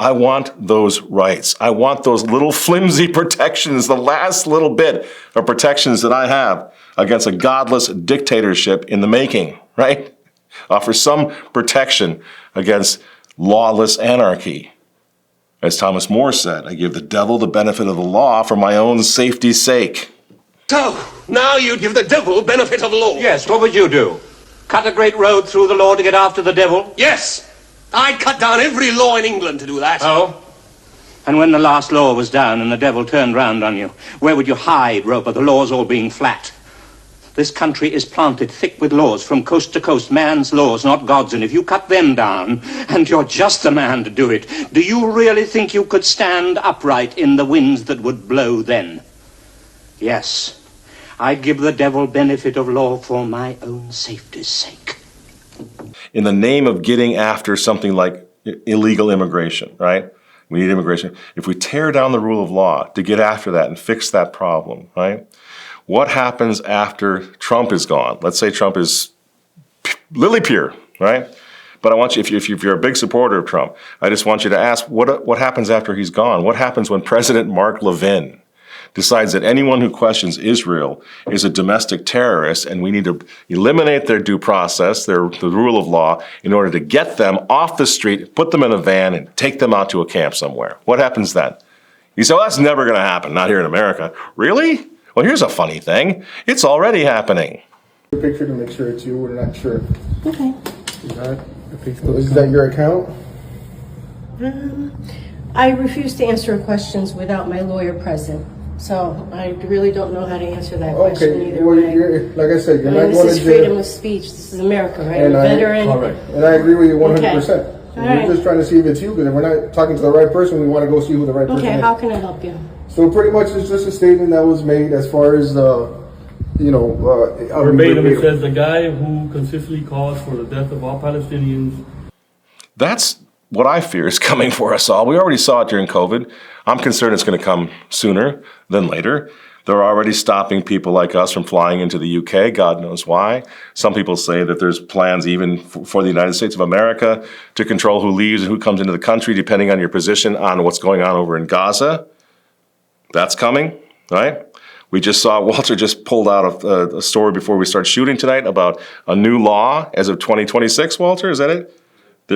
I want those rights. I want those little flimsy protections, the last little bit of protections that I have against a godless dictatorship in the making, right? Offer some protection against lawless anarchy. As Thomas More said, I give the devil the benefit of the law for my own safety's sake. So, now you'd give the devil benefit of the law? Yes, what would you do? Cut a great road through the law to get after the devil? Yes! I'd cut down every law in England to do that. Oh? And when the last law was down and the devil turned round on you, where would you hide, Roper, the laws all being flat? This country is planted thick with laws from coast to coast, man's laws, not God's, and if you cut them down, and you're just the man to do it, do you really think you could stand upright in the winds that would blow then? Yes, I'd give the devil benefit of law for my own safety's sake. In the name of getting after something like illegal immigration, right? We need immigration. If we tear down the rule of law to get after that and fix that problem, right? What happens after Trump is gone? Let's say Trump is lily pure, right? But I want you, if you're a big supporter of Trump, I just want you to ask, what happens after he's gone? What happens when President Mark Levin decides that anyone who questions Israel is a domestic terrorist, and we need to eliminate their due process, the rule of law, in order to get them off the street, put them in a van, and take them out to a camp somewhere? What happens then? You say, well, that's never going to happen, not here in America. Really? Well, here's a funny thing. It's already happening. Picture to make sure it's you. We're not sure. Okay. Is that your account? I refuse to answer questions without my lawyer present. So I really don't know how to answer that question either well, way. like I said, you're not this going is to jail. freedom of speech. This is America, right? And I'm a veteran. And I agree with you 100%. Okay. We're just trying to see if it's you, because if we're not talking to the right person, we want to go see who the right person is. Okay, how can I help you? So pretty much it's just a statement that was made as far as, verbatim, it says the guy who consistently calls for the death of all Palestinians. That's what I fear is coming for us all. We already saw it during COVID. I'm concerned it's going to come sooner than later. They're already stopping people like us from flying into the UK. God knows why. Some people say that there's plans even for the United States of America to control who leaves and who comes into the country, depending on your position on what's going on over in Gaza. That's coming, right? We just saw, Walter just pulled out a story before we start shooting tonight about a new law as of 2026, Walter, is that it?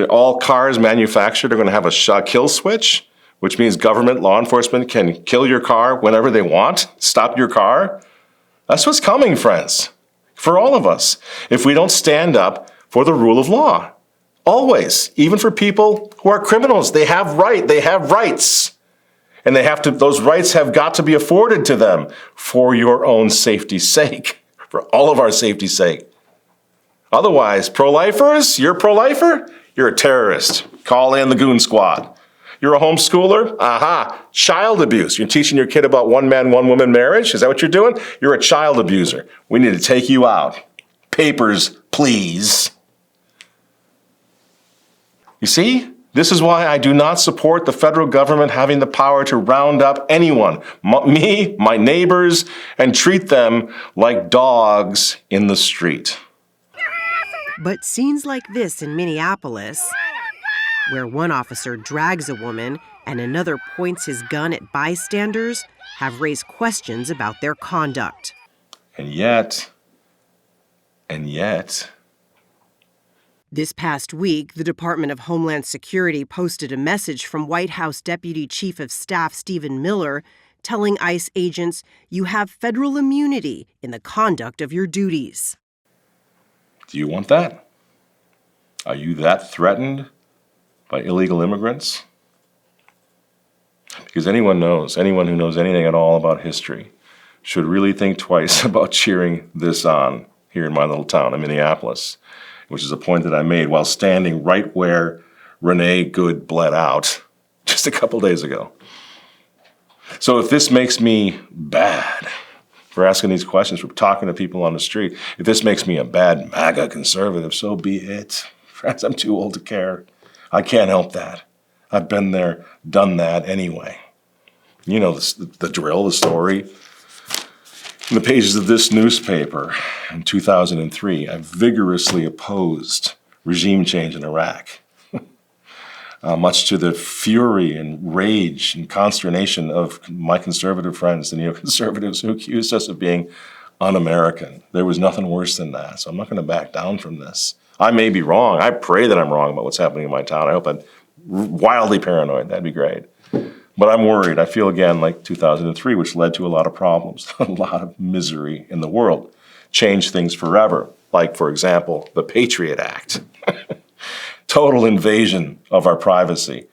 All cars manufactured are going to have a kill switch, which means government law enforcement can kill your car whenever they want, stop your car. That's what's coming, friends, for all of us, if we don't stand up for the rule of law. Always, even for people who are criminals, they have rights. And those rights have got to be afforded to them for your own safety's sake, for all of our safety's sake. Otherwise, pro-lifers, you're a pro-lifer, you're a terrorist. Call in the goon squad. You're a homeschooler? Aha, child abuse. You're teaching your kid about one man, one woman marriage? Is that what you're doing? You're a child abuser. We need to take you out. Papers, please. You see? This is why I do not support the federal government having the power to round up anyone, me, my neighbors, and treat them like dogs in the street. But scenes like this in Minneapolis, where one officer drags a woman and another points his gun at bystanders, have raised questions about their conduct. And yet, This past week, the Department of Homeland Security posted a message from White House Deputy Chief of Staff Stephen Miller telling ICE agents you have federal immunity in the conduct of your duties. Do you want that? Are you that threatened by illegal immigrants? Because anyone who knows anything at all about history should really think twice about cheering this on here in my little town of Minneapolis, which is a point that I made while standing right where Renee Good bled out just a couple days ago. So if this makes me bad for asking these questions, for talking to people on the street, if this makes me a bad MAGA conservative, so be it. Friends, I'm too old to care. I can't help that. I've been there, done that anyway. You know the drill, the story. In the pages of this newspaper in 2003, I vigorously opposed regime change in Iraq, much to the fury and rage and consternation of my conservative friends, the neoconservatives who accused us of being un-American. There was nothing worse than that, so I'm not going to back down from this. I may be wrong. I pray that I'm wrong about what's happening in my town. I hope I'm wildly paranoid. That'd be great. But I'm worried. I feel again like 2003, which led to a lot of problems, a lot of misery in the world. Changed things forever. Like, for example, the Patriot Act. Total invasion of our privacy.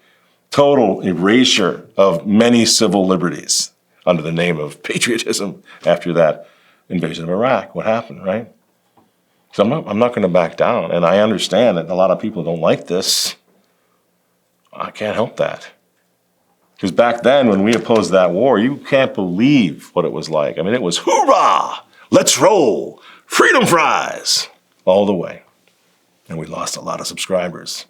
Total erasure of many civil liberties under the name of patriotism after that invasion of Iraq. What happened, right? So I'm not going to back down. And I understand that a lot of people don't like this. I can't help that. Because back then, when we opposed that war, you can't believe what it was like. I mean, it was hoorah, let's roll, freedom fries, all the way. And we lost a lot of subscribers.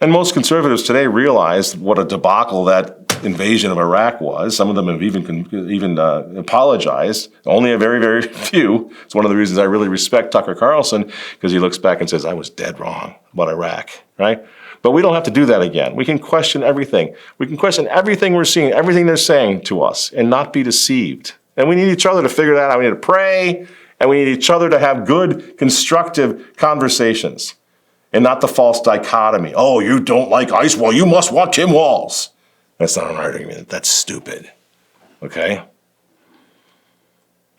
And most conservatives today realize what a debacle that invasion of Iraq was. Some of them have even apologized. Only a very, very few. It's one of the reasons I really respect Tucker Carlson, because he looks back and says, I was dead wrong about Iraq, right? But we don't have to do that again. We can question everything. We can question everything we're seeing, everything they're saying to us, and not be deceived. And we need each other to figure that out. We need to pray, and we need each other to have good, constructive conversations, and not the false dichotomy. Oh, you don't like ICE? Well, you must want Tim Walz. That's not an argument. That's stupid. Okay?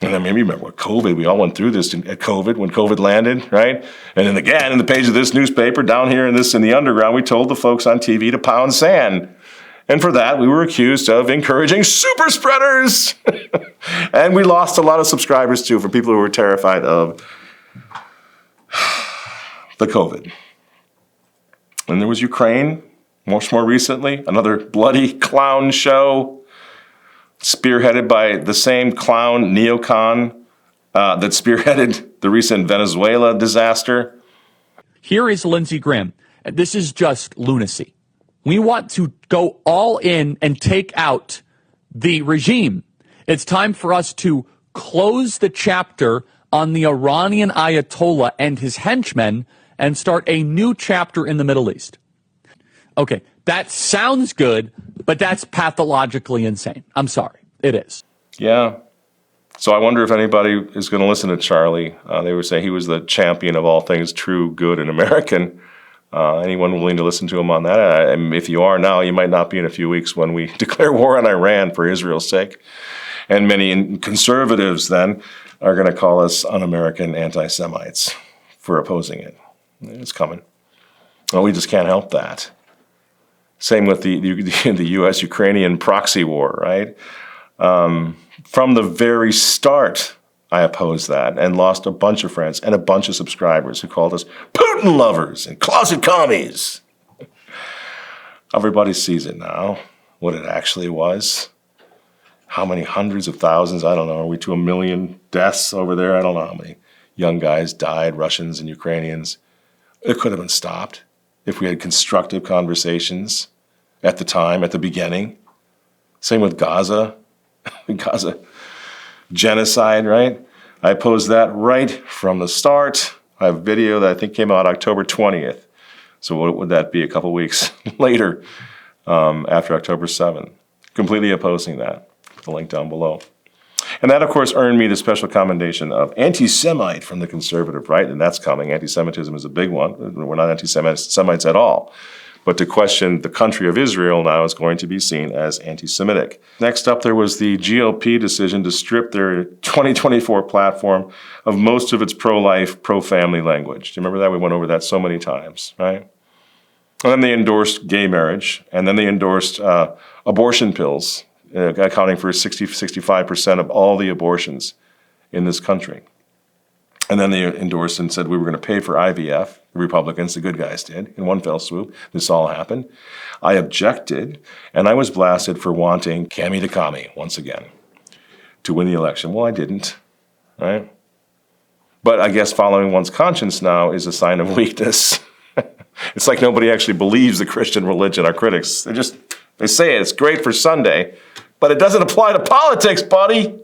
And I mean, remember with COVID, we all went through this at COVID, when COVID landed, right? And then again, in the page of this newspaper, down here in the underground, we told the folks on TV to pound sand. And for that, we were accused of encouraging super spreaders. And we lost a lot of subscribers, too, for people who were terrified of the COVID. And there was Ukraine, much more recently, another bloody clown show spearheaded by the same clown neocon that spearheaded the recent Venezuela disaster. Here is Lindsey Graham. This is just lunacy. We want to go all in and take out the regime. It's time for us to close the chapter on the Iranian Ayatollah and his henchmen and start a new chapter in the Middle East. Okay, that sounds good, but that's pathologically insane. I'm sorry, it is. Yeah. So I wonder if anybody is going to listen to Charlie. They would say he was the champion of all things true, good, and American. Anyone willing to listen to him on that? If you are now, you might not be in a few weeks when we declare war on Iran for Israel's sake. And many conservatives then are going to call us un-American anti-Semites for opposing it. It's coming. Well, we just can't help that. Same with the U.S.-Ukrainian proxy war, right? From the very start, I opposed that and lost a bunch of friends and a bunch of subscribers who called us Putin lovers and closet commies. Everybody sees it now, what it actually was. How many hundreds of thousands, I don't know, are we to 1 million deaths over there? I don't know how many young guys died, Russians and Ukrainians. It could have been stopped if we had constructive conversations at the time, at the beginning. Same with Gaza. Gaza genocide, right? I opposed that right from the start. I have a video that I think came out October 20th. So what would that be, a couple weeks later, after October 7th? Completely opposing that. The link down below. And that, of course, earned me the special commendation of anti-Semite from the conservative right, and that's coming. Anti-Semitism is a big one. We're not anti-Semites at all. But to question the country of Israel now is going to be seen as anti-Semitic. Next up, there was the GOP decision to strip their 2024 platform of most of its pro-life, pro-family language. Do you remember that? We went over that so many times, right? And then they endorsed gay marriage, and then they endorsed abortion pills, accounting for 65% of all the abortions in this country. And then they endorsed and said we were going to pay for IVF, the Republicans, the good guys did, in one fell swoop. This all happened. I objected, and I was blasted for wanting Cami the commie, once again, to win the election. Well, I didn't, right? But I guess following one's conscience now is a sign of weakness. It's like nobody actually believes the Christian religion, our critics. They say it's great for Sunday, but it doesn't apply to politics, buddy.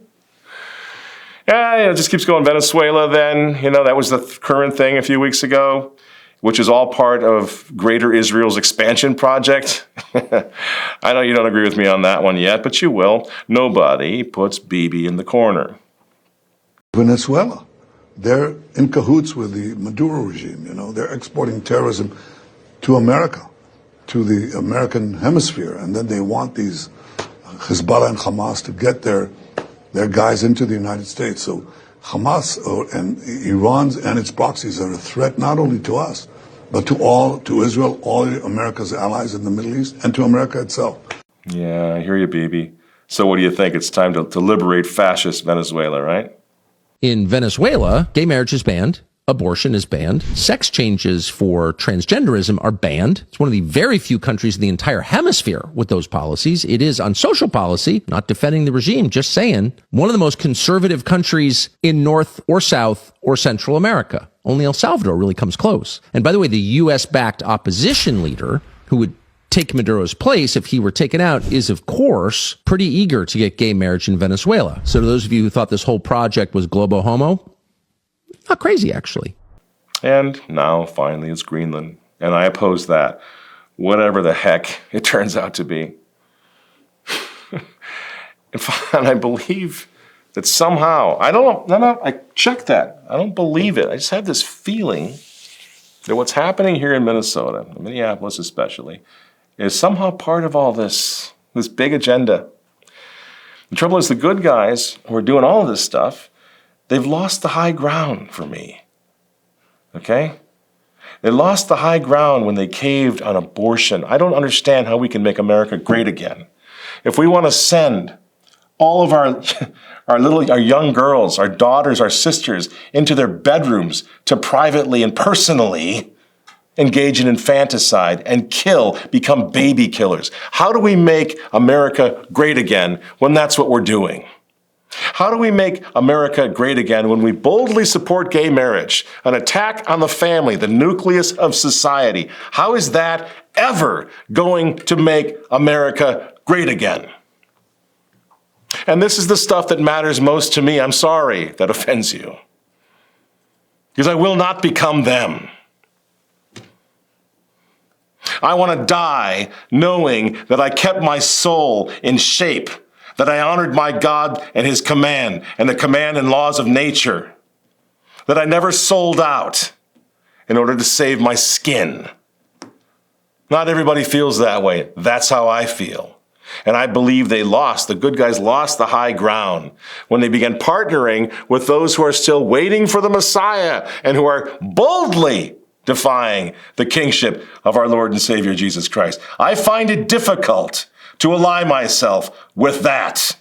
Yeah, it just keeps going. Venezuela then, that was the current thing a few weeks ago, which is all part of Greater Israel's expansion project. I know you don't agree with me on that one yet, but you will. Nobody puts Bibi in the corner. Venezuela, they're in cahoots with the Maduro regime. They're exporting terrorism to America, to the American hemisphere, and then they want these Hezbollah and Hamas to get their guys into the United States. So Hamas and Iran's and its proxies are a threat not only to us, but to Israel, all America's allies in the Middle East, and to America itself. Yeah, I hear you, Bibi. So what do you think? It's time to liberate fascist Venezuela, right? In Venezuela, gay marriage is banned. Abortion is banned. Sex changes for transgenderism are banned. It's one of the very few countries in the entire hemisphere with those policies. It is on social policy, not defending the regime, just saying, one of the most conservative countries in North or South or Central America. Only El Salvador really comes close. And by the way, the U.S.-backed opposition leader who would take Maduro's place if he were taken out is, of course, pretty eager to get gay marriage in Venezuela. So to those of you who thought this whole project was globo homo, not crazy, actually. And now, finally, it's Greenland. And I oppose that, whatever the heck it turns out to be. And I believe that somehow, I checked that. I don't believe it. I just have this feeling that what's happening here in Minnesota, Minneapolis especially, is somehow part of all this big agenda. The trouble is the good guys who are doing all of this stuff, they've lost the high ground for me, okay? They lost the high ground when they caved on abortion. I don't understand how we can make America great again. If we want to send all of our young girls, our daughters, our sisters into their bedrooms to privately and personally engage in infanticide and become baby killers, how do we make America great again when that's what we're doing? How do we make America great again when we boldly support gay marriage, an attack on the family, the nucleus of society? How is that ever going to make America great again? And this is the stuff that matters most to me. I'm sorry that offends you, because I will not become them. I want to die knowing that I kept my soul in shape, that I honored my God and his command and the command and laws of nature, that I never sold out in order to save my skin. Not everybody feels that way. That's how I feel. And I believe the good guys lost the high ground when they began partnering with those who are still waiting for the Messiah and who are boldly defying the kingship of our Lord and Savior Jesus Christ. I find it difficult to ally myself with that.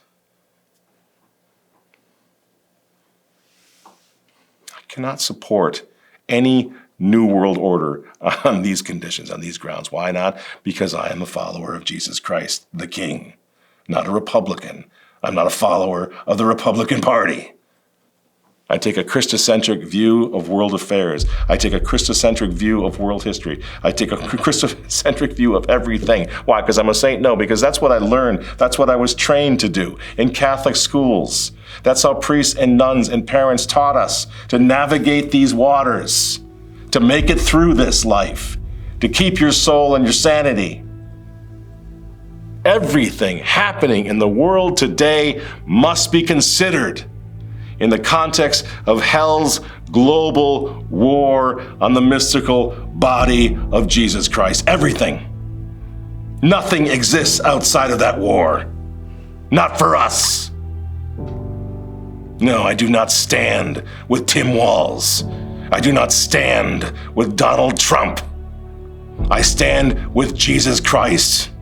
I cannot support any new world order on these conditions, on these grounds. Why not? Because I am a follower of Jesus Christ, the King, not a Republican. I'm not a follower of the Republican Party. I take a Christocentric view of world affairs. I take a Christocentric view of world history. I take a Christocentric view of everything. Why? Because I'm a saint? No, because that's what I learned. That's what I was trained to do in Catholic schools. That's how priests and nuns and parents taught us to navigate these waters, to make it through this life, to keep your soul and your sanity. Everything happening in the world today must be considered in the context of hell's global war on the mystical body of Jesus Christ. Everything. Nothing exists outside of that war. Not for us. No, I do not stand with Tim Walz. I do not stand with Donald Trump. I stand with Jesus Christ.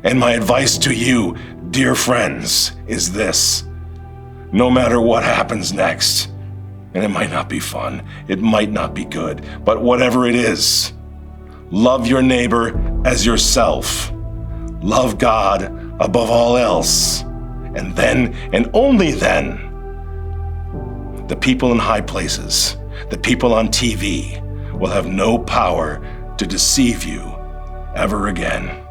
And my advice to you, dear friends, is this. No matter what happens next, and it might not be fun, it might not be good, but whatever it is, love your neighbor as yourself. Love God above all else. And then, and only then, the people in high places, the people on TV, will have no power to deceive you ever again.